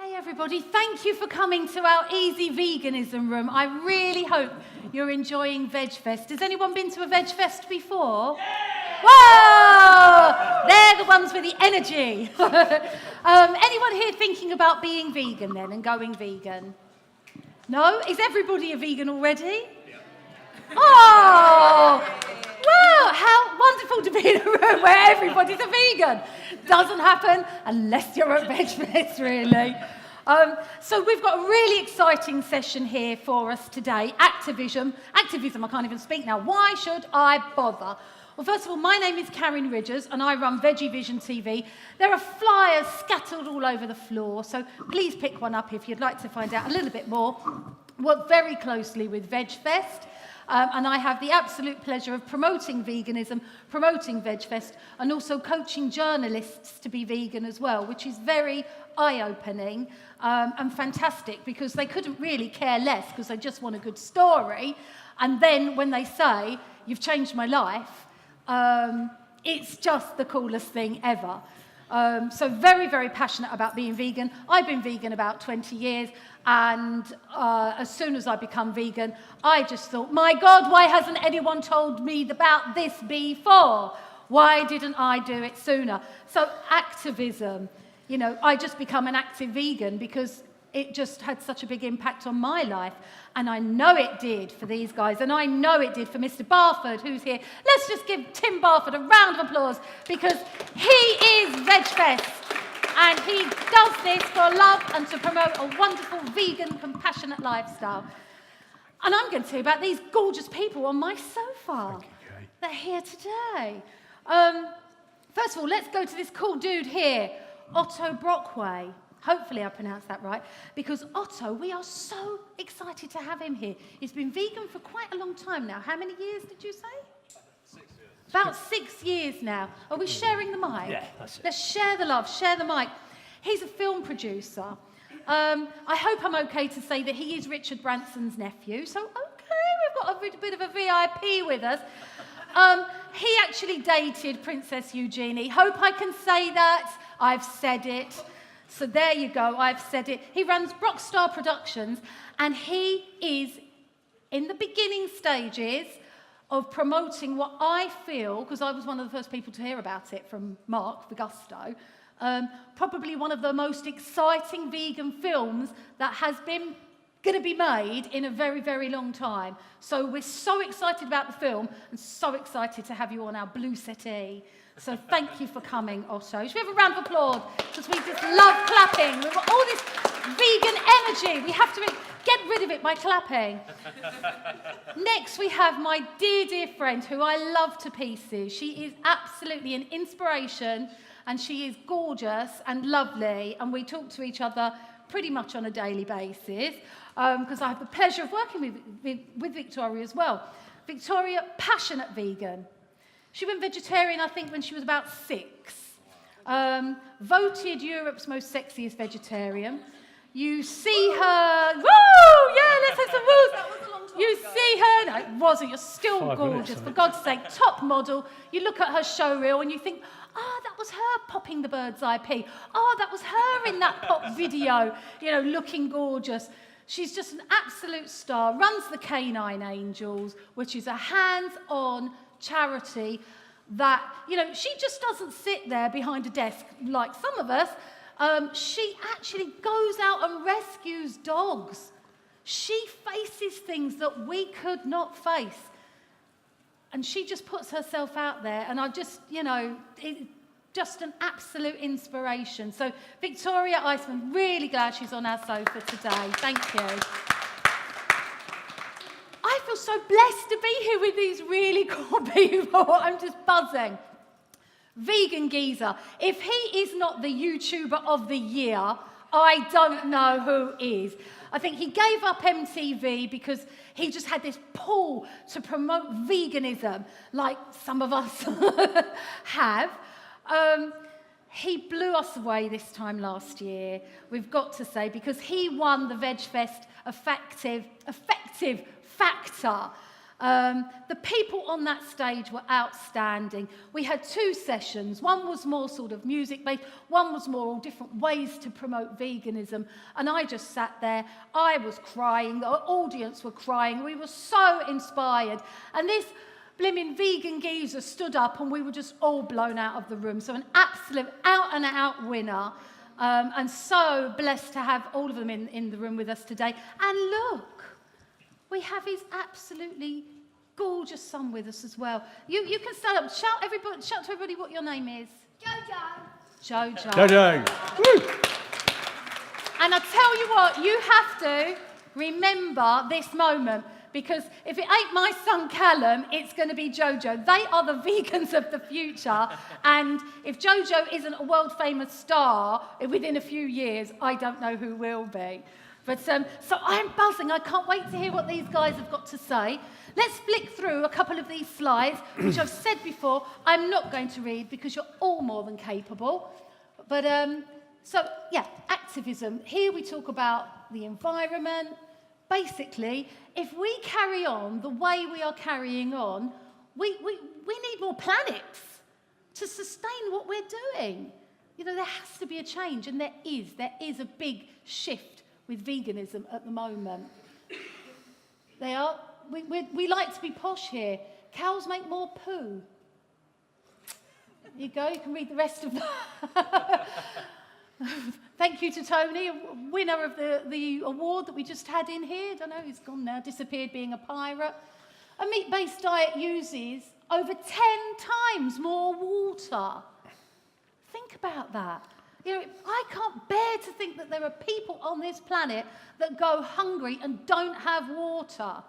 Hey everybody, thank you for coming to our easy veganism room. I really hope you're enjoying VegFest. Has anyone been to a VegFest before? Yeah! Whoa! They're the ones with the energy. Anyone here thinking about being vegan then and going vegan? No? Is everybody a vegan already? Yeah. Oh! Wow, how wonderful to be in a room where everybody's a vegan. Doesn't happen unless you're at VegFest, really. So we've got a really exciting session here for us today. Activism, I can't even speak now. Why should I bother? Well, first of all, my name is Karin and I run VeggieVision TV. There are flyers scattered all over the floor, so please pick one up if you'd like to find out a little bit more. Work very closely with VegFest. And I have the absolute pleasure of promoting veganism, promoting VegFest, and also coaching journalists to be vegan as well, which is very eye-opening and fantastic because they couldn't really care less because they just want a good story. And then when they say, "You've changed my life," it's just the coolest thing ever. So very, very passionate about being vegan. I've been vegan about 20 years. And as soon as I become vegan, I just thought, my God, why hasn't anyone told me about this before? Why didn't I do it sooner? So activism, you know, I just become an active vegan because it just had such a big impact on my life. And I know it did for these guys. And I know it did for Mr. Barford, who's here. Let's just give Tim Barford a round of applause because he is VegFest. And he does this for love and to promote a wonderful vegan, compassionate lifestyle. And I'm going to tell you about these gorgeous people on my sofa. They're here today. First of all, let's go to this cool dude here, Otto Brockway. Hopefully I pronounced that right. Because Otto, we are so excited to have him here. He's been vegan for quite a long time now. How many years did you say? 6 years. About 6 years now. Are we sharing the mic? Yeah, that's it. Let's share the love, share the mic. He's a film producer. I hope I'm okay to say that he is Richard Branson's nephew. So, okay, we've got a bit of a VIP with us. He actually dated Princess Eugenie. Hope I can say that. I've said it. So there you go, I've said it. He runs Brockstar Productions, and he is in the beginning stages of promoting what I feel, because I was one of the first people to hear about it from Mark Gusto, probably one of the most exciting vegan films that has been going to be made in a very, very long time. So we're so excited about the film and so excited to have you on our blue settee. So thank you for coming, Otto. Should we have a round of applause? Because we just love clapping. We've got all this vegan energy. We have to get rid of it by clapping. Next, we have my dear, dear friend who I love to pieces. She is absolutely an inspiration and she is gorgeous and lovely. And we talk to each other pretty much on a daily basis because I have the pleasure of working with Victoria as well. Victoria, passionate vegan. She went vegetarian, I think, when she was about 6. Voted Europe's most sexiest vegetarian. You see her... Woo! Yeah, let's have some woos. That was a long time You ago. see her... No, it wasn't. You're still 5 gorgeous. minutes, For God's sake, top model. You look at her show reel and you think, that was her popping the bird's eye pea. That was her in that pop video, you know, looking gorgeous. She's just an absolute star. Runs the Canine Angels, which is a hands-on charity that, you know, she just doesn't sit there behind a desk like some of us. She actually goes out and rescues dogs. She faces things that we could not face. And she just puts herself out there. And I just, you know, just an absolute inspiration. So Victoria Eisermann, really glad she's on our sofa today. Thank you. I feel so blessed to be here with these really cool people. I'm just buzzing. Vegan Geezer. If he is not the YouTuber of the year, I don't know who is. I think he gave up MTV because he just had this pull to promote veganism, like some of us have. He blew us away this time last year, we've got to say, because he won the VegFest Effective Factor. The people on that stage were outstanding. We had 2 sessions. One was more sort of music-based. One was more all different ways to promote veganism. And I just sat there. I was crying. The audience were crying. We were so inspired. And this blimmin' vegan geezer stood up and we were just all blown out of the room. So an absolute out-and-out winner. And so blessed to have all of them in the room with us today. And look, we have his absolutely gorgeous son with us as well. You can stand up. Shout to everybody what your name is. Jojo. Jojo. Woo. And I tell you what, you have to remember this moment, because if it ain't my son Callum, it's going to be Jojo. They are the vegans of the future. And if Jojo isn't a world-famous star within a few years, I don't know who will be. But so I'm buzzing. I can't wait to hear what these guys have got to say. Let's flick through a couple of these slides, which I've said before, I'm not going to read because you're all more than capable. But so, yeah, activism. Here we talk about the environment. Basically, if we carry on the way we are carrying on, we need more planets to sustain what we're doing. You know, there has to be a change, and there is a big shift with veganism at the moment. We like to be posh here. Cows make more poo. There you go, you can read the rest of that. Thank you to Tony, winner of the award that we just had in here. I don't know, he's gone now, disappeared being a pirate. A meat-based diet uses over 10 times more water. Think about that. You know, I can't bear to think that there are people on this planet that go hungry and don't have water.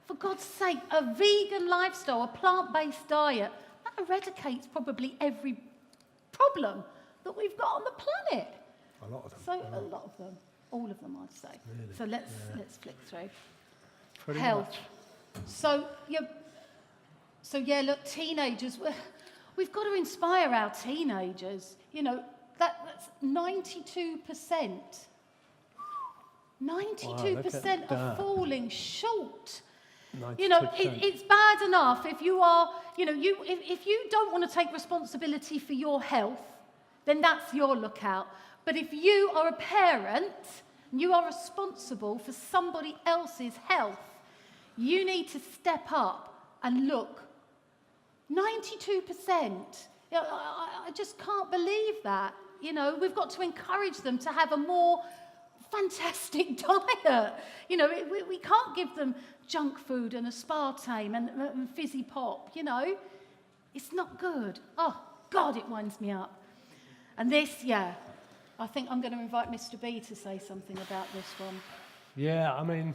For God's sake, a vegan lifestyle, a plant-based diet, that eradicates probably every problem that we've got on the planet. A lot of them. So a lot of them. All of them, I'd say. Really? So let's flick through. Pretty Health. much. So look, teenagers, we've got to inspire our teenagers. You know, that's 92%. 92% are falling short. 92%. You know, it's bad enough if you are, you know, if you don't want to take responsibility for your health, then that's your lookout. But if you are a parent and you are responsible for somebody else's health, you need to step up and look. 92%. You know, I just can't believe that. You know, we've got to encourage them to have a more fantastic diet. You know, we can't give them junk food and aspartame and fizzy pop, you know. It's not good. Oh, God, it winds me up. And this, yeah, I think I'm going to invite Mr. B to say something about this one. Yeah, I mean,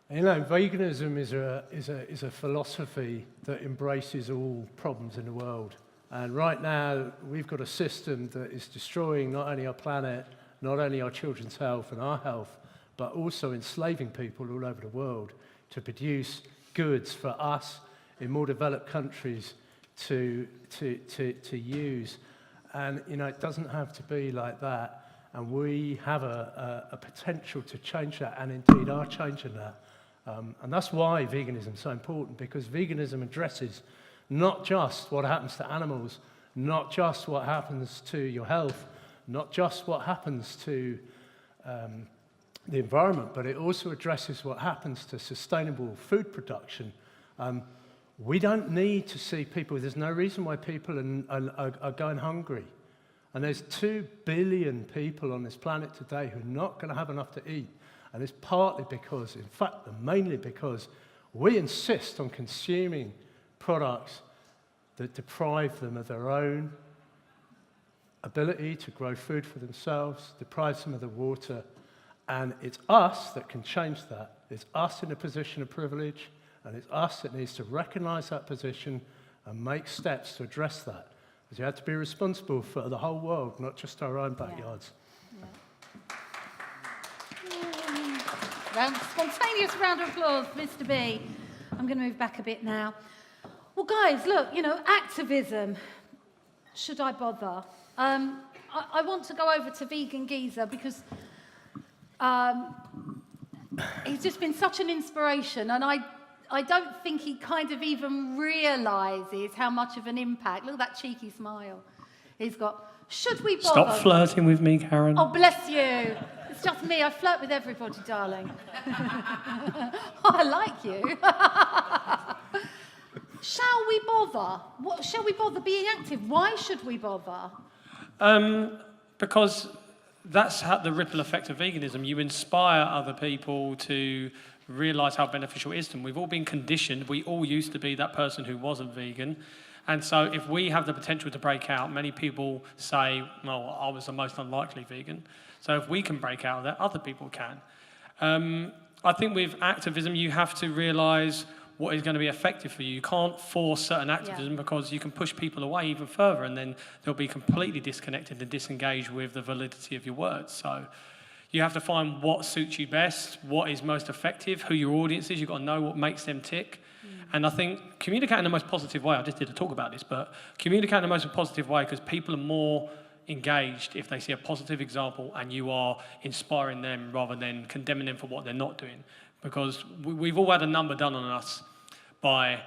you know, veganism is a philosophy that embraces all problems in the world. And right now, we've got a system that is destroying not only our planet, not only our children's health and our health, but also enslaving people all over the world to produce goods for us in more developed countries to use. And, you know, it doesn't have to be like that. And we have a potential to change that, and indeed are changing that. And that's why veganism is so important, because veganism addresses not just what happens to animals, not just what happens to your health, not just what happens to the environment, but it also addresses what happens to sustainable food production. We don't need to see people, there's no reason why people are going hungry. And there's 2 billion people on this planet today who are not going to have enough to eat. And it's partly because, in fact, mainly because we insist on consuming products that deprive them of their own ability to grow food for themselves, deprives them of the water. And it's us that can change that. It's us in a position of privilege, and it's us that needs to recognize that position and make steps to address that. Because you have to be responsible for the whole world, not just our own backyards. Spontaneous round of applause, Mr. B. I'm going to move back a bit now. Well, guys, look, you know, activism. Should I bother? I want to go over to Vegan Geezer because he's just been such an inspiration, and I I don't think he kind of even realises how much of an impact. Look at that cheeky smile he's got. Should we bother? Stop flirting with me, Karin. Oh, bless you. It's just me. I flirt with everybody, darling. I like you. Shall we bother? Shall we bother being active? Why should we bother? Because that's how the ripple effect of veganism. You inspire other people to realise how beneficial it is to them. We've all been conditioned. We all used to be that person who wasn't vegan. And so if we have the potential to break out, many people say, well, I was the most unlikely vegan. So if we can break out of that, other people can. I think with activism, you have to realise what is going to be effective for you. You can't force certain activism because you can push people away even further, and then they'll be completely disconnected and disengaged with the validity of your words. So you have to find what suits you best, what is most effective, who your audience is. You've got to know what makes them tick. And I think communicate in the most positive way. I just did a talk about this, but communicate in the most positive way, because people are more engaged if they see a positive example and you are inspiring them rather than condemning them for what they're not doing. Because we've all had a number done on us by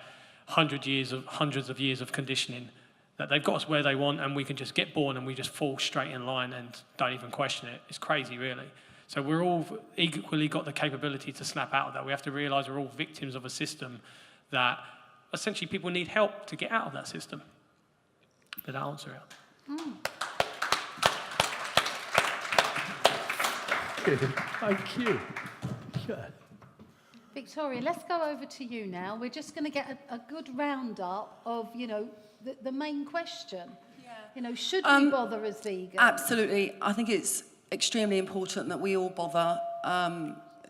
hundreds of years of conditioning, that they've got us where they want, and we can just get born and we just fall straight in line and don't even question it. It's crazy, really. So we're all equally got the capability to snap out of that. We have to realise we're all victims of a system that essentially people need help to get out of that system. Did that answer it? Thank you. Victoria, let's go over to you now. We're just going to get a good roundup of, the main question. Yeah. Should we bother as vegans? Absolutely. I think it's extremely important that we all bother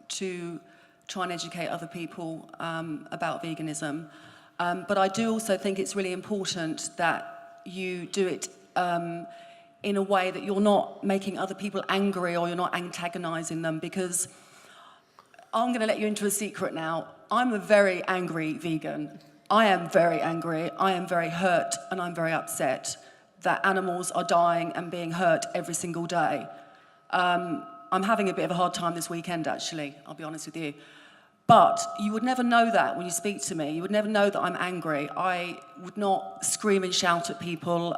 to try and educate other people about veganism. But I do also think it's really important that you do it in a way that you're not making other people angry or you're not antagonising them, because I'm going to let you into a secret now. I'm a very angry vegan. I am very angry. I am very hurt, and I'm very upset that animals are dying and being hurt every single day. I'm having a bit of a hard time this weekend, actually, I'll be honest with you. But you would never know that when you speak to me. You would never know that I'm angry. I would not scream and shout at people.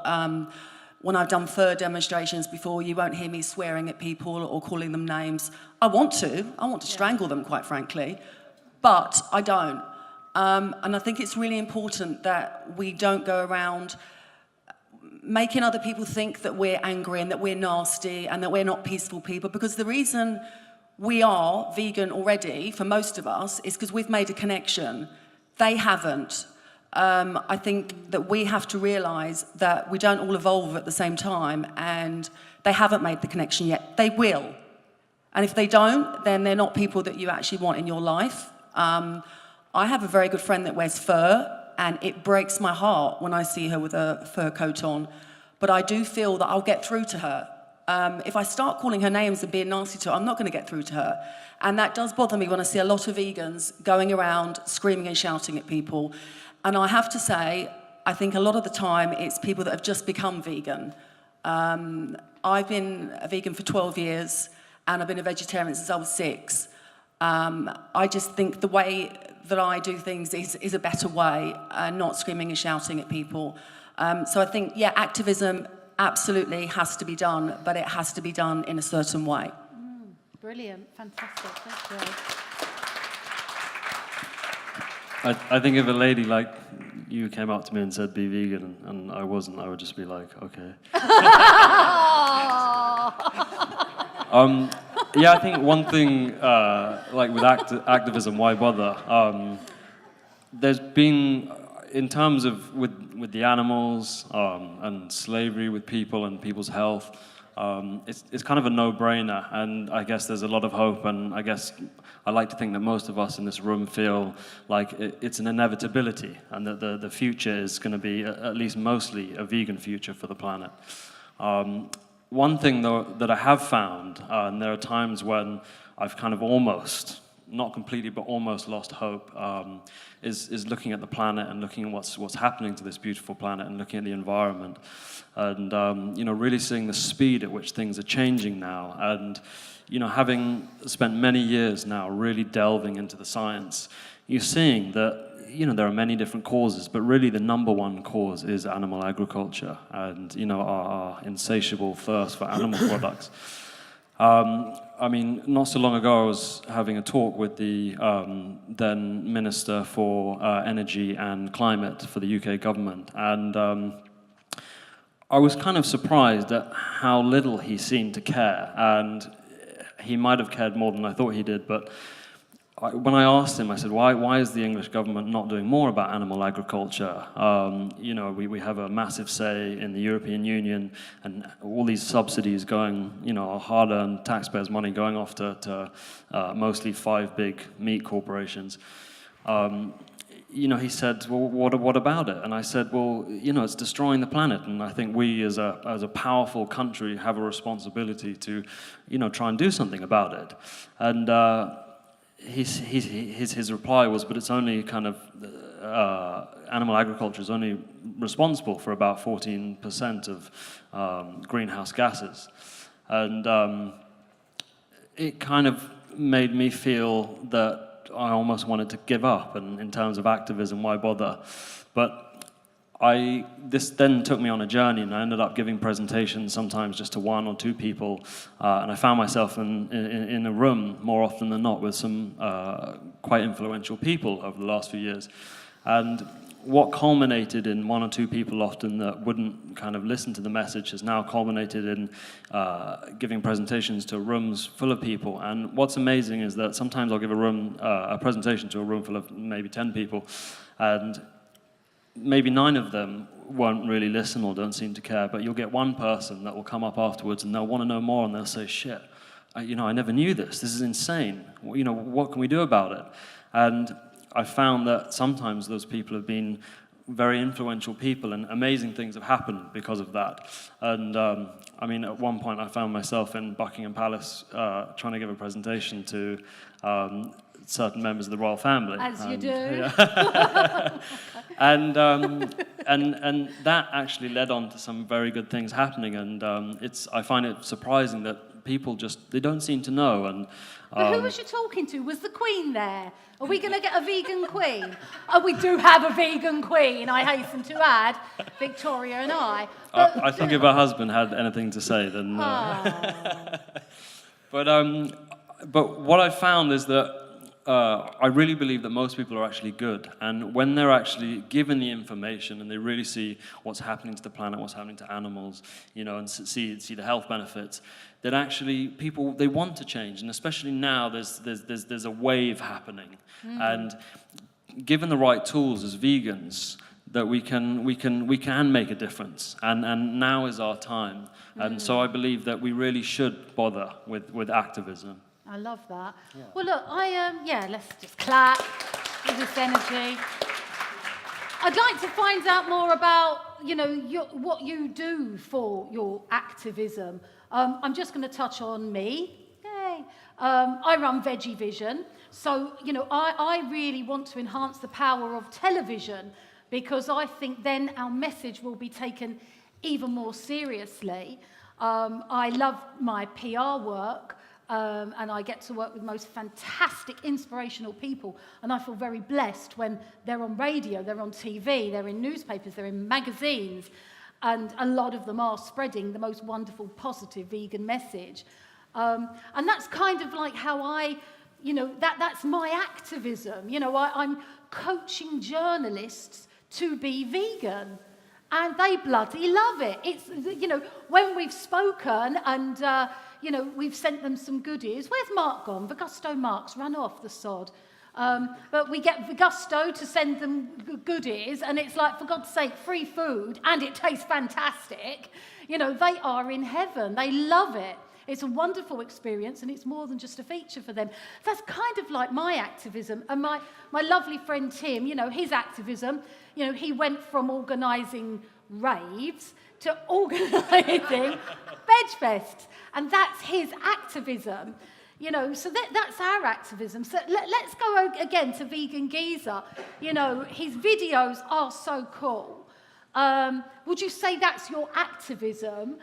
When I've done fur demonstrations before, you won't hear me swearing at people or calling them names. I want to strangle them, quite frankly, but I don't. And I think it's really important that we don't go around making other people think that we're angry and that we're nasty and that we're not peaceful people, because the reason we are vegan already, for most of us, is because we've made a connection. They haven't. I think that we have to realise that we don't all evolve at the same time, and they haven't made the connection yet. They will. And if they don't, then they're not people that you actually want in your life. I have a very good friend that wears fur, and it breaks my heart when I see her with a fur coat on. But I do feel that I'll get through to her. If I start calling her names and being nasty to her, I'm not going to get through to her. And that does bother me when I see a lot of vegans going around screaming and shouting at people. And I have to say, I think a lot of the time it's people that have just become vegan. I've been a vegan for 12 years, and I've been a vegetarian since I was 6. I just think the way that I do things is a better way, not screaming and shouting at people. So I think, activism absolutely has to be done, but it has to be done in a certain way. Brilliant, fantastic, thank you. I think if a lady like you came up to me and said be vegan and I wasn't, I would just be like, okay. I think one thing, like with activism, why bother? There's been, in terms of with the animals and slavery with people and people's health, it's kind of a no-brainer, and I guess there's a lot of hope, and I guess I like to think that most of us in this room feel like it's an inevitability, and that the future is going to be at least mostly a vegan future for the planet. One thing, though, that I have found, and there are times when I've kind of almost, not completely, but almost lost hope, is looking at the planet and looking at what's happening to this beautiful planet and looking at the environment, and really seeing the speed at which things are changing now, and having spent many years now really delving into the science, you're seeing that, there are many different causes, but really the number one cause is animal agriculture and, our insatiable thirst for animal products. Not so long ago, I was having a talk with the then Minister for Energy and Climate for the UK government, and I was kind of surprised at how little he seemed to care, and he might have cared more than I thought he did, but when I asked him, I said, why is the English government not doing more about animal agriculture? We have a massive say in the European Union, and all these subsidies going, hard-earned taxpayers' money going off to mostly 5 big meat corporations. He said, well, what about it? And I said, well, it's destroying the planet, and I think we as a powerful country have a responsibility to, try and do something about it. And his reply was, but it's only kind of, animal agriculture is only responsible for about 14% of greenhouse gases. And it kind of made me feel that I almost wanted to give up, and in terms of activism, why bother? But this then took me on a journey, and I ended up giving presentations sometimes just to 1 or 2 people, and I found myself in a room more often than not with some quite influential people over the last few years. And what culminated in 1 or 2 people often that wouldn't kind of listen to the message has now culminated in giving presentations to rooms full of people. And what's amazing is that sometimes I'll give a presentation to a room full of maybe 10 people, and maybe 9 of them won't really listen or don't seem to care, but you'll get 1 person that will come up afterwards and they'll want to know more, and they'll say, shit, I never knew this. This is insane. What can we do about it? And I found that sometimes those people have been very influential people, and amazing things have happened because of that. And at one point I found myself in Buckingham Palace trying to give a presentation to certain members of the royal family. As you do. Yeah. and that actually led on to some very good things happening, and I find it surprising that people they don't seem to know. And But who was you talking to? Was the Queen there? Are we going to get a vegan Queen? Oh, we do have a vegan Queen, I hasten to add, Victoria and I. I think if her husband had anything to say, then... But what I found is that I really believe that most people are actually good, and when they're actually given the information and they really see what's happening to the planet, what's happening to animals, and see the health benefits, that actually people, they want to change, and especially now there's a wave happening, and given the right tools as vegans, that we can make a difference, and now is our time, and so I believe that we really should bother with activism. I love that. Yeah. Well, look, let's just clap with this energy. I'd like to find out more about, what you do for your activism. I'm just going to touch on me. Yay. I run VeggieVision. So, I really want to enhance the power of television, because I think then our message will be taken even more seriously. I love my PR work. And I get to work with most fantastic, inspirational people. And I feel very blessed when they're on radio, they're on TV, they're in newspapers, they're in magazines. And a lot of them are spreading the most wonderful, positive vegan message. And that's kind of like how that's my activism. I'm coaching journalists to be vegan. And they bloody love it. It's, when we've spoken and, we've sent them some goodies. Where's Mark gone? Vegusto Mark's run off, the sod. But we get Vegusto to send them goodies, and it's like, for God's sake, free food, and it tastes fantastic. They are in heaven. They love it. It's a wonderful experience, and it's more than just a feature for them. That's kind of like my activism. And my lovely friend Tim, his activism, he went from organising raves to organising VegFests. And that's his activism. So that's our activism. So let's go again to Vegan Geezer. His videos are so cool. Would you say that's your activism?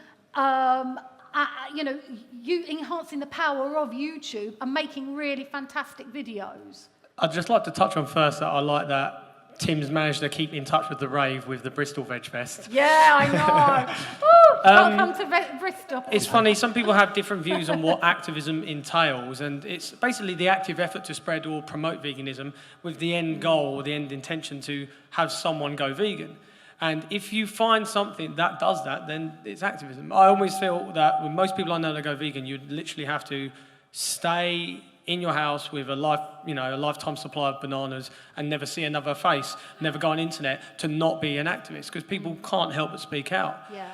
You enhancing the power of YouTube and making really fantastic videos. I'd just like to touch on first that I like that Tim's managed to keep in touch with the rave with the Bristol Veg Fest. Yeah, I know. Woo, welcome to Bristol. It's funny, some people have different views on what activism entails, and it's basically the active effort to spread or promote veganism with the end goal or the end intention to have someone go vegan. And if you find something that does that, then it's activism. I always feel that with most people I know that go vegan, you'd literally have to stay in your house with a lifetime supply of bananas and never see another face, never go on internet to not be an activist, because people can't help but speak out. Yeah.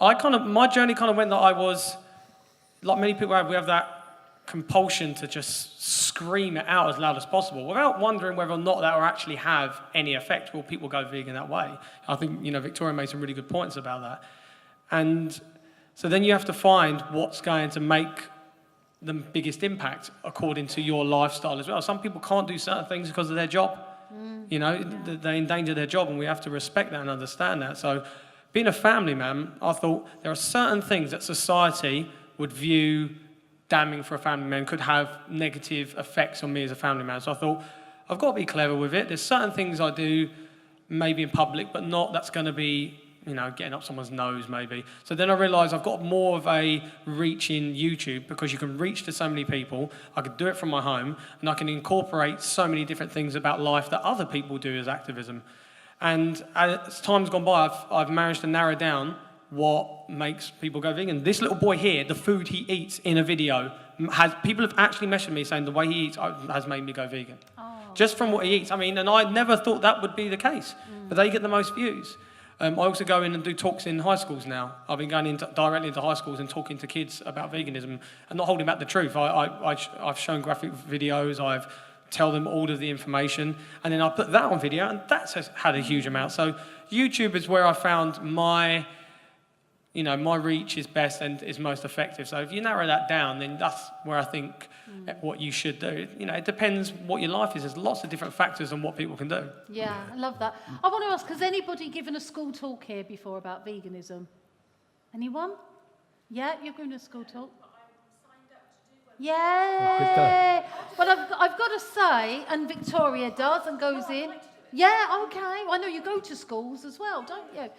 My journey kind of went that I was, like many people have, we have that compulsion to just scream it out as loud as possible without wondering whether or not that will actually have any effect. Will people go vegan that way? I think, Victoria made some really good points about that. And so then you have to find what's going to make the biggest impact according to your lifestyle as well. Some people can't do certain things because of their job. They endanger their job, and we have to respect that and understand that. So being a family man, I thought there are certain things that society would view damning for a family man, could have negative effects on me as a family man. So I thought, I've got to be clever with it. There's certain things I do maybe in public, but not that's going to be getting up someone's nose maybe. So then I realised I've got more of a reach in YouTube, because you can reach to so many people. I could do it from my home, and I can incorporate so many different things about life that other people do as activism. And as time's gone by, I've managed to narrow down what makes people go vegan. This little boy here, the food he eats in a video, people have actually messaged me saying the way he eats has made me go vegan. Oh. Just from what he eats. And I never thought that would be the case, but they get the most views. I also go in and do talks in high schools now. I've been going directly into high schools and talking to kids about veganism and not holding back the truth. I've shown graphic videos, I've tell them all of the information, and then I put that on video, and that's had a huge amount. So YouTube is where I found my reach is best and is most effective. So if you narrow that down, then that's where I think what you should do. It depends what your life is. There's lots of different factors on what people can do. Yeah, I love that. I want to ask, has anybody given a school talk here before about veganism? Anyone? Yeah, you're giving a school talk? Yeah. But I've got to say, and Victoria does and goes in. Yeah, okay. I know you go to schools as well, don't you?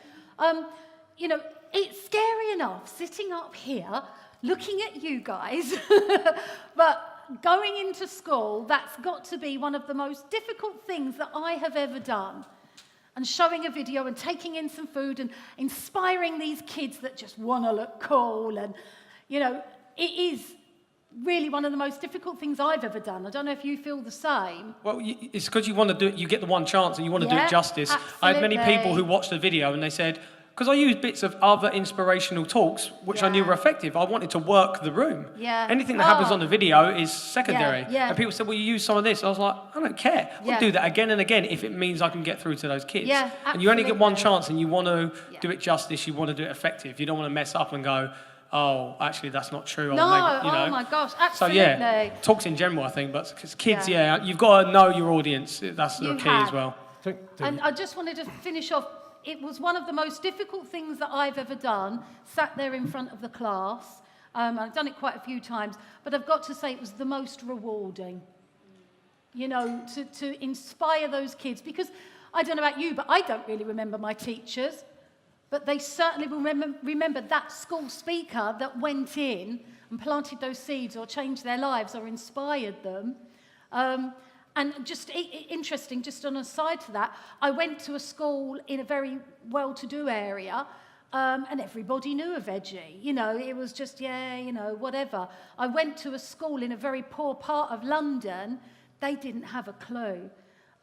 It's scary enough sitting up here looking at you guys, but going into school, that's got to be one of the most difficult things that I have ever done. And showing a video and taking in some food and inspiring these kids that just want to look cool. And, it is really one of the most difficult things I've ever done. I don't know if you feel the same. Well, it's because you want to do it, you get the one chance and you want to do it justice. Absolutely. I had many people who watched the video and they said, because I used bits of other inspirational talks, which I knew were effective. I wanted to work the room. Yeah. Anything that happens on the video is secondary. Yeah. And people said, well, you use some of this. I was like, I don't care. I'll do that again and again if it means I can get through to those kids. Yeah, absolutely. And you only get one chance, and you want to do it justice. You want to do it effective. You don't want to mess up and go, oh, actually, that's not true. No, oh my gosh, absolutely. So yeah, talks in general, I think, but because kids, you've got to know your audience. That's the key as well. And I just wanted to finish off. It was one of the most difficult things that I've ever done, sat there in front of the class. I've done it quite a few times, but I've got to say it was the most rewarding, to inspire those kids. Because I don't know about you, but I don't really remember my teachers, but they certainly remember that school speaker that went in and planted those seeds or changed their lives or inspired them. And just interesting, just on a side to that, I went to a school in a very well-to-do area, and everybody knew a veggie. It was just, whatever. I went to a school in a very poor part of London. They didn't have a clue.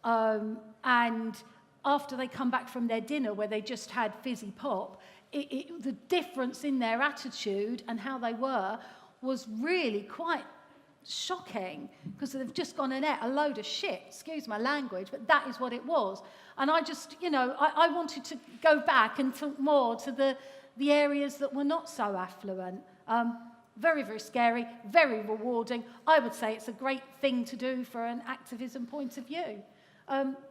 And after they come back from their dinner, where they just had fizzy pop, the difference in their attitude and how they were was really quite shocking, because they've just gone and ate a load of shit, excuse my language, but that is what it was. And I just, I wanted to go back and talk more to the areas that were not so affluent. Very, very scary, very rewarding. I would say it's a great thing to do for an activism point of view.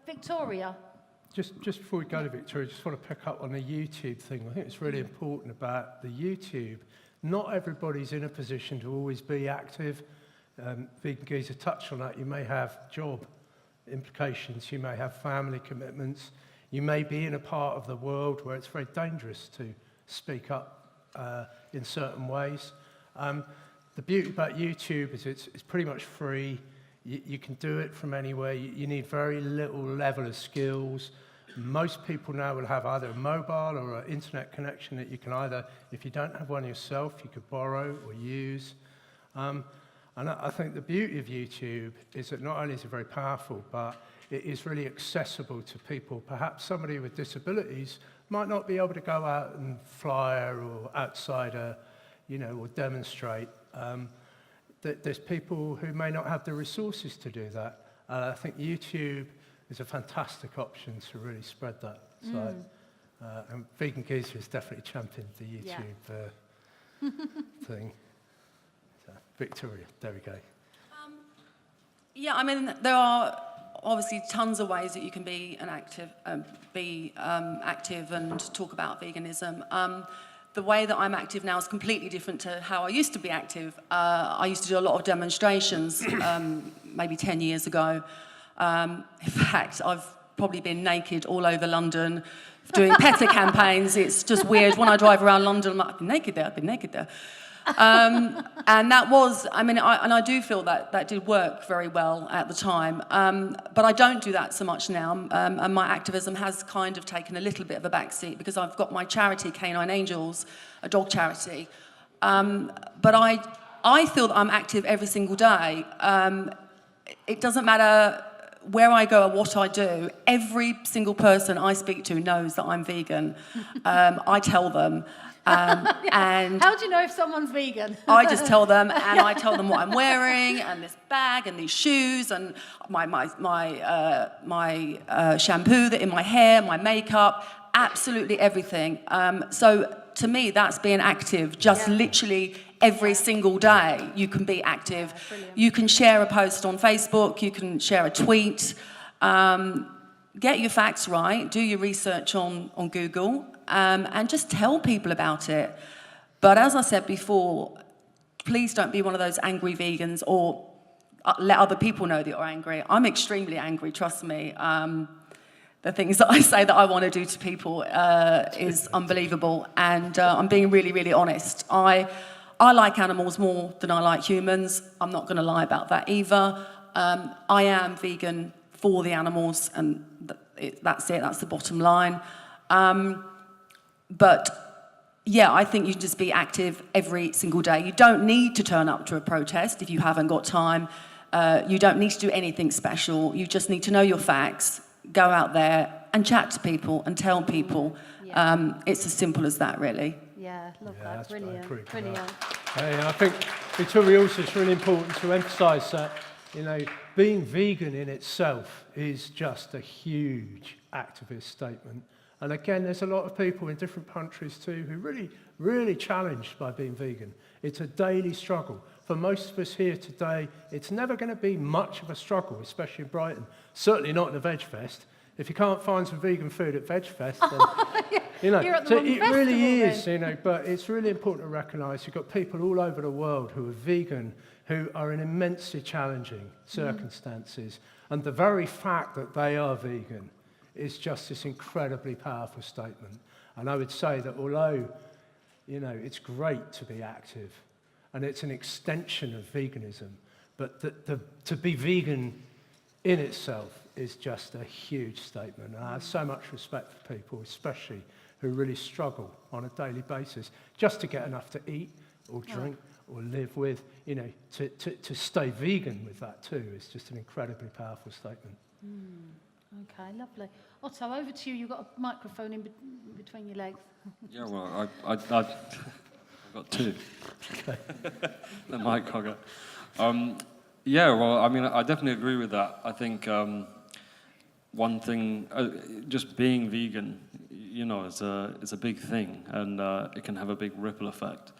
Victoria? Just before we go to Victoria, I just want to pick up on the YouTube thing. I think it's really important about the YouTube. Not everybody's in a position to always be active. Vegan Geezer touched on that. You may have job implications, you may have family commitments, you may be in a part of the world where it's very dangerous to speak up in certain ways. The beauty about YouTube is it's pretty much free. You can do it from anywhere. You need very little level of skills. Most people now will have either a mobile or an internet connection that you can either, if you don't have one yourself, you could borrow or use. And I think the beauty of YouTube is that not only is it very powerful, but it is really accessible to people. Perhaps somebody with disabilities might not be able to go out and flyer or outside or demonstrate. There's people who may not have the resources to do that. I think YouTube is a fantastic option to really spread that. So, and Vegan Geezer has definitely championed the YouTube thing. So, Victoria, there we go. Yeah, I mean, there are obviously tons of ways that you can be active and talk about veganism. The way that I'm active now is completely different to how I used to be active. I used to do a lot of demonstrations maybe 10 years ago. In fact, I've probably been naked all over London doing PETA campaigns. It's just weird. When I drive around London, I'm like, I've been naked there. And that was, I do feel that did work very well at the time. But I don't do that so much now. And my activism has kind of taken a little bit of a backseat because I've got my charity, Canine Angels, a dog charity. But I feel that I'm active every single day. It doesn't matter where I go or what I do. Every single person I speak to knows that I'm vegan. I tell them. And how do you know if someone's vegan? I just tell them, and I tell them what I'm wearing, and this bag, and these shoes, and my shampoo that in my hair, my makeup, absolutely everything. So to me, that's being active. Just literally every single day, you can be active. You can share a post on Facebook. You can share a tweet. Get your facts right. Do your research on Google. And just tell people about it. But as I said before, please don't be one of those angry vegans or let other people know that you're angry. I'm extremely angry, trust me. The things that I say that I want to do to people is unbelievable. And I'm being really, really honest. I like animals more than I like humans. I'm not going to lie about that either. I am vegan for the animals, and that's it. That's the bottom line. But yeah, I think you can just be active every single day. You don't need to turn up to a protest if you haven't got time. You don't need to do anything special. You just need to know your facts, go out there and chat to people and tell people. It's as simple as that, really. Yeah, love that. Brilliant. Brilliant. I think, Victoria, also it's really important to emphasise that, being vegan in itself is just a huge activist statement. And again, there's a lot of people in different countries too who really, really challenged by being vegan. It's a daily struggle. For most of us here today, it's never going to be much of a struggle, especially in Brighton. Certainly not in the VegFest. If you can't find some vegan food at VegFest, then, You're at the so wrong it festival, really is, then. but it's really important to recognise you've got people all over the world who are vegan, who are in immensely challenging circumstances. And the very fact that they are vegan is just this incredibly powerful statement. And I would say that although, it's great to be active, and it's an extension of veganism, but to be vegan in itself is just a huge statement. And I have so much respect for people, especially who really struggle on a daily basis, just to get enough to eat or drink or live with, to stay vegan with that too is just an incredibly powerful statement. Okay, lovely. Otto, over to you. You've got a microphone in between your legs. Yeah, well, I've got two. The mic hogger. Yeah, well, I definitely agree with that. I think one thing, just being vegan, is a big thing, and it can have a big ripple effect.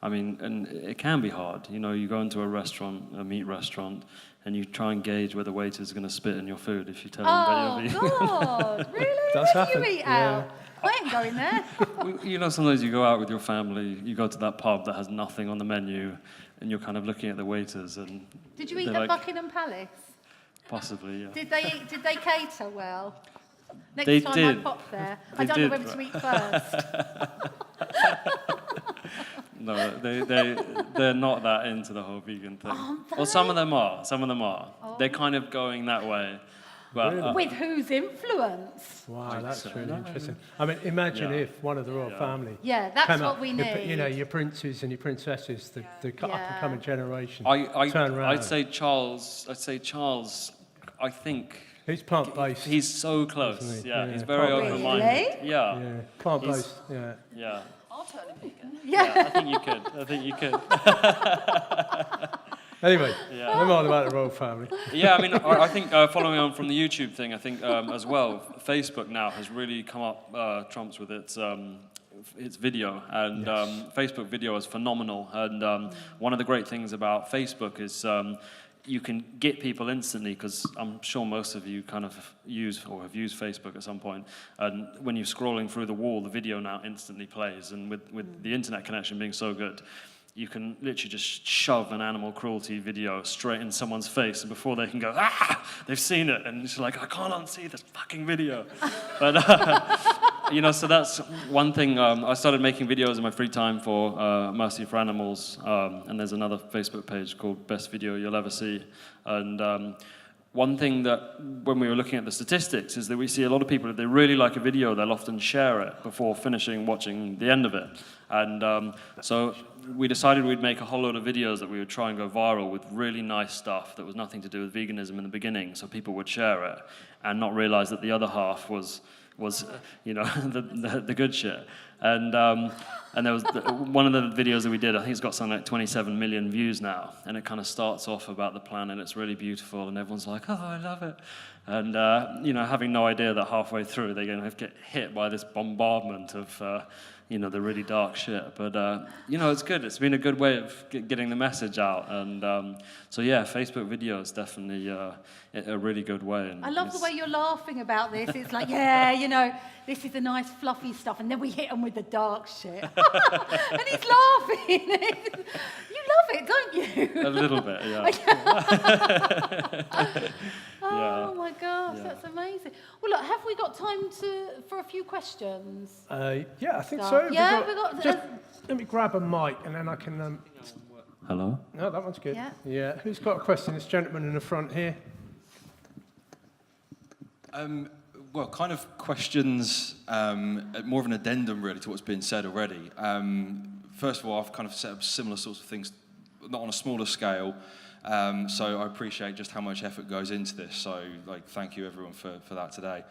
And it can be hard. You go into a restaurant, a meat restaurant, and you try and gauge whether the waiter's going to spit in your food if you tell them that you're vegan. Oh, God, really? Does When happen. do you eat out? I ain't going there. You know, sometimes you go out with your family, you go to that pub that has nothing on the menu, and you're kind of looking at the waiters, and Did you eat they're at like, Buckingham Palace? Possibly, yeah. Did they cater well? Next They time did. I pop there, They I don't know did, whether to eat first. No, they're not that into the whole vegan thing. Well, some of them are. Some of them are. They're kind of going that way. But, Really? With whose influence? Wow, that's really interesting. I mean, imagine Yeah. if one of the royal family Yeah, that's came what up, we you need. know, your princes and your princesses, the up and coming generation, turn around. I'd say Charles, I think He's plant-based. he's so close. Isn't he? Yeah, Yeah, he's very plant-based. open-minded. Really? Yeah. Yeah, plant-based, yeah. Yeah. I'll turn him vegan. Yeah, I think you could. I think you could. Anyway, Yeah. never mind about the royal family. Yeah, I mean, I think following on from the YouTube thing, I think as well, Facebook now has really come up trumps with its video, and Facebook video is phenomenal. And one of the great things about Facebook is you can get people instantly, because I'm sure most of you kind of use or have used Facebook at some point. And when you're scrolling through the wall, the video now instantly plays. And with the internet connection being so good, you can literally just shove an animal cruelty video straight in someone's face, and before they can go, they've seen it, and it's like, I can't unsee this fucking video. But, you know, so that's one thing. I started making videos in my free time for Mercy for Animals, and there's another Facebook page called Best Video You'll Ever See. And one thing that, when we were looking at the statistics, is that we see a lot of people, if they really like a video, they'll often share it before finishing watching the end of it. And so we decided we'd make a whole load of videos that we would try and go viral with really nice stuff that was nothing to do with veganism in the beginning, so people would share it and not realize that the other half was you know, the good shit. And there was one of the videos that we did, I think it's got something like 27 million views now, and it kind of starts off about the planet. It's really beautiful, and everyone's like, oh, I love it. And, you know, having no idea that halfway through they're going to get hit by this bombardment of, you know, the really dark shit. But, you know, it's good. It's been a good way of getting the message out. And so, yeah, Facebook video is definitely a really good way. And I love the way you're laughing about this. It's like, yeah, you know, this is the nice fluffy stuff, and then we hit them with the dark shit. And he's laughing. You love it, don't you? A little bit, yeah. Oh my gosh, that's amazing. Well, look, have we got time for a few questions? Yeah, I think So, so. yeah, we got- Just, let me grab a mic, and then I can... Hello? No, that one's good. Yeah. Who's got a question? This gentleman in the front here. Well, kind of questions, more of an addendum really to what's been said already. First of all, I've kind of set up similar sorts of things, not on a smaller scale, so I appreciate just how much effort goes into this, so like, thank you everyone for that today.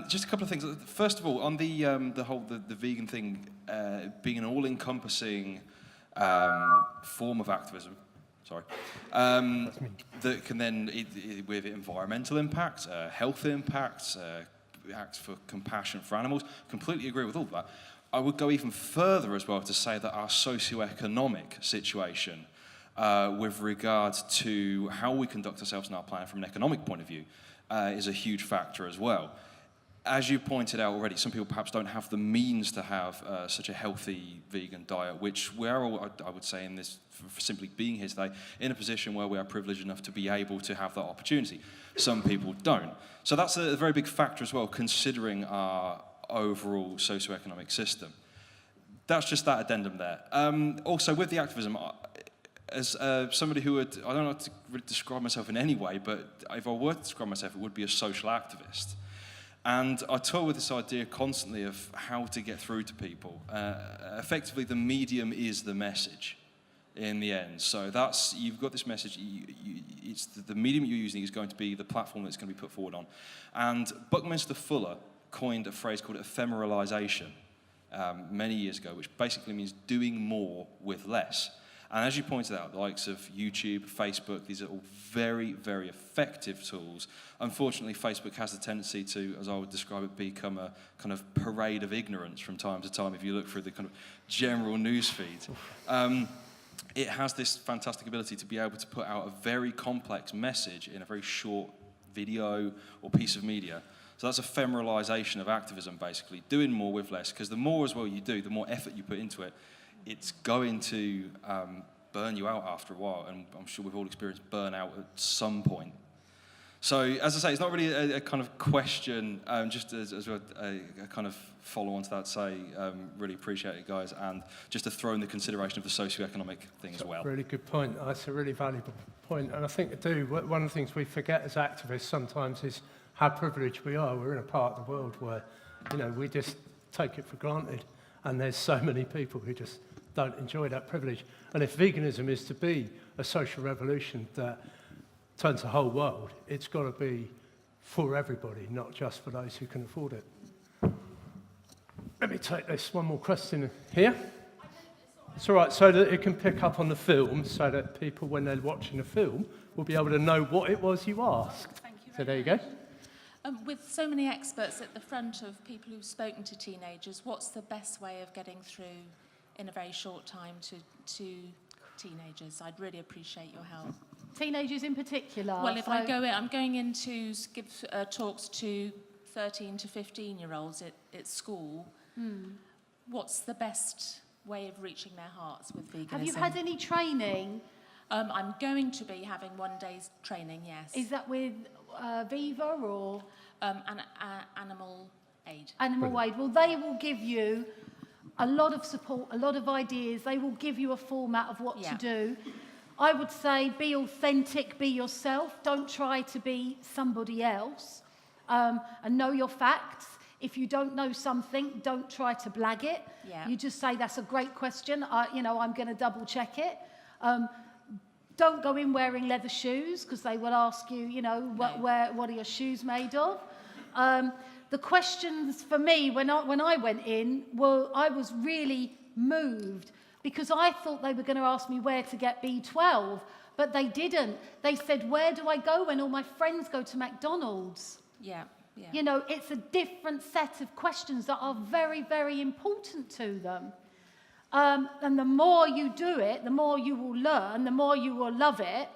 Just a couple of things. First of all, on the vegan thing being an all-encompassing form of activism, that can then, with environmental impact, health impact, acts for compassion for animals, completely agree with all of that. I would go even further as well to say that our socioeconomic situation with regards to how we conduct ourselves on our planet from an economic point of view is a huge factor as well. As you pointed out already, some people perhaps don't have the means to have such a healthy vegan diet, which we're all, I would say, in this, for simply being here today, in a position where we are privileged enough to be able to have that opportunity. Some people don't. So that's a very big factor as well, considering our overall socioeconomic system. That's just that addendum there. Also, with the activism, as somebody who would, I don't know how to really describe myself in any way, but if I were to describe myself, it would be a social activist. And I toy with this idea constantly of how to get through to people. Effectively, the medium is the message in the end. So that's, you've got this message, it's the medium you're using is going to be the platform that's going to be put forward on. And Buckminster Fuller coined a phrase called ephemeralization many years ago, which basically means doing more with less. And as you pointed out, the likes of YouTube, Facebook, these are all very, very effective tools. Unfortunately, Facebook has the tendency to, as I would describe it, become a kind of parade of ignorance from time to time if you look through the kind of general news feed. It has this fantastic ability to be able to put out a very complex message in a very short video or piece of media. So that's ephemeralisation of activism, basically, doing more with less, because the more as well you do, the more effort you put into it, it's going to burn you out after a while, and I'm sure we've all experienced burnout at some point. So, as I say, it's not really a kind of question, just as a kind of follow-on to that, say, really appreciate it, guys, and just to throw in the consideration of the socioeconomic thing as well. Really good point. That's a really valuable point. And I think one of the things we forget as activists sometimes is how privileged we are. We're in a part of the world where, we just take it for granted. And there's so many people who just don't enjoy that privilege. And if veganism is to be a social revolution that turns the whole world, it's got to be for everybody, not just for those who can afford it. Let me take this one more question here. It's all right, so that it can pick up on the film, so that people, when they're watching the film, will be able to know what it was you asked. Thank you So very there you much. go. With so many experts at the front of people who've spoken to teenagers, what's the best way of getting through in a very short time to teenagers? I'd really appreciate your help. Teenagers in particular. Well, if I go in, I'm going in to give talks to 13 to 15-year-olds at school. What's the best way of reaching their hearts with veganism? Have you had any training? I'm going to be having one day's training, yes. Is that with Viva or Animal Aid. Animal Aid? Well, they will give you a lot of support, a lot of ideas. They will give you a format of what to do. I would say be authentic, be yourself. Don't try to be somebody else. And know your facts. If you don't know something, don't try to blag it. Yeah. You just say, that's a great question. I'm going to double check it. Don't go in wearing leather shoes, because they will ask you, what are your shoes made of? The questions for me when I went in, I was really moved, because I thought they were going to ask me where to get B12, but they didn't. They said, where do I go when all my friends go to McDonald's? Yeah. It's a different set of questions that are very, very important to them. And the more you do it, the more you will learn, the more you will love it.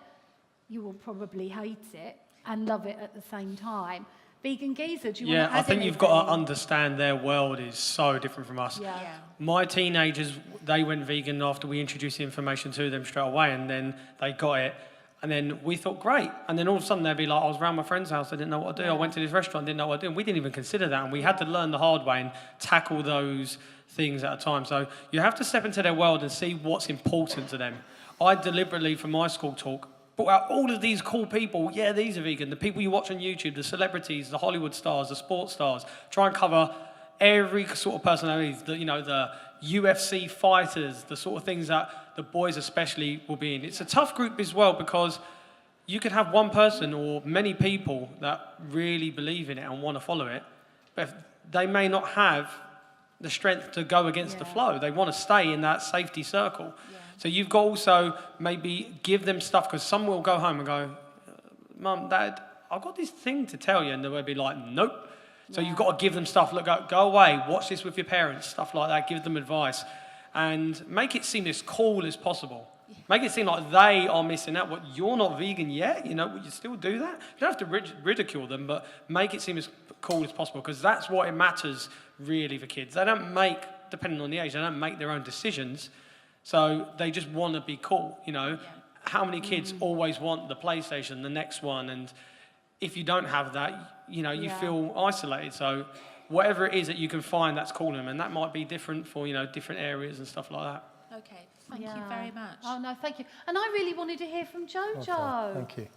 You will probably hate it and love it at the same time. Vegan Geezer, do you want to add I think anything? you've got to understand their world is so different from us. Yeah. My teenagers, they went vegan after we introduced the information to them straight away, and then they got it. And then we thought, great. And then all of a sudden they'd be like, I was around my friend's house, I didn't know what to do. I went to this restaurant, didn't know what to do. And we didn't even consider that. And we had to learn the hard way and tackle those things at a time. So you have to step into their world and see what's important to them. I deliberately, from my school talk, brought out all of these cool people. Yeah, these are vegan. The people you watch on YouTube, the celebrities, the Hollywood stars, the sports stars. Try and cover every sort of personality, the UFC fighters, the sort of things that the boys especially will be in. It's a tough group as well, because you could have one person or many people that really believe in it and want to follow it, but if they may not have the strength to go against the flow. They want to stay in that safety circle. Yeah. So you've got also maybe give them stuff, because some will go home and go, Mum, Dad, I've got this thing to tell you, and they'll be like, nope. So you've got to give them stuff. Look, go away, watch this with your parents, stuff like that. Give them advice, and make it seem as cool as possible. Make it seem like they are missing out. What, you're not vegan yet? Would you still do that? You don't have to ridicule them, but make it seem as cool as possible, because that's what it matters really for kids. They don't make, depending on the age, they don't make their own decisions. So they just want to be cool. How many kids always want the PlayStation, the next one, and if you don't have that, you feel isolated. So whatever it is that you can find that's cool them, and that might be different for, different areas and stuff like that. Okay, thank you very much. Oh, no, thank you. And I really wanted to hear from Jojo. Okay, thank you.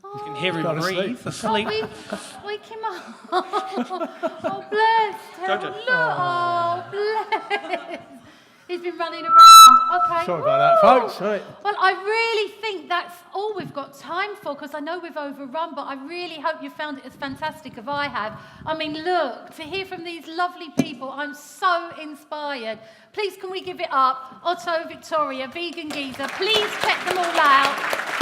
You can hear him breathe, asleep. Wake him up. Oh, bless. Jojo. Look. Oh, bless. He's been running around. Okay. Sorry about that, folks. Right. Well, I really think that's all we've got time for, because I know we've overrun, but I really hope you found it as fantastic as I have. I mean, look, to hear from these lovely people, I'm so inspired. Please, can we give it up? Otto, Victoria, Vegan Geezer, please check them all out.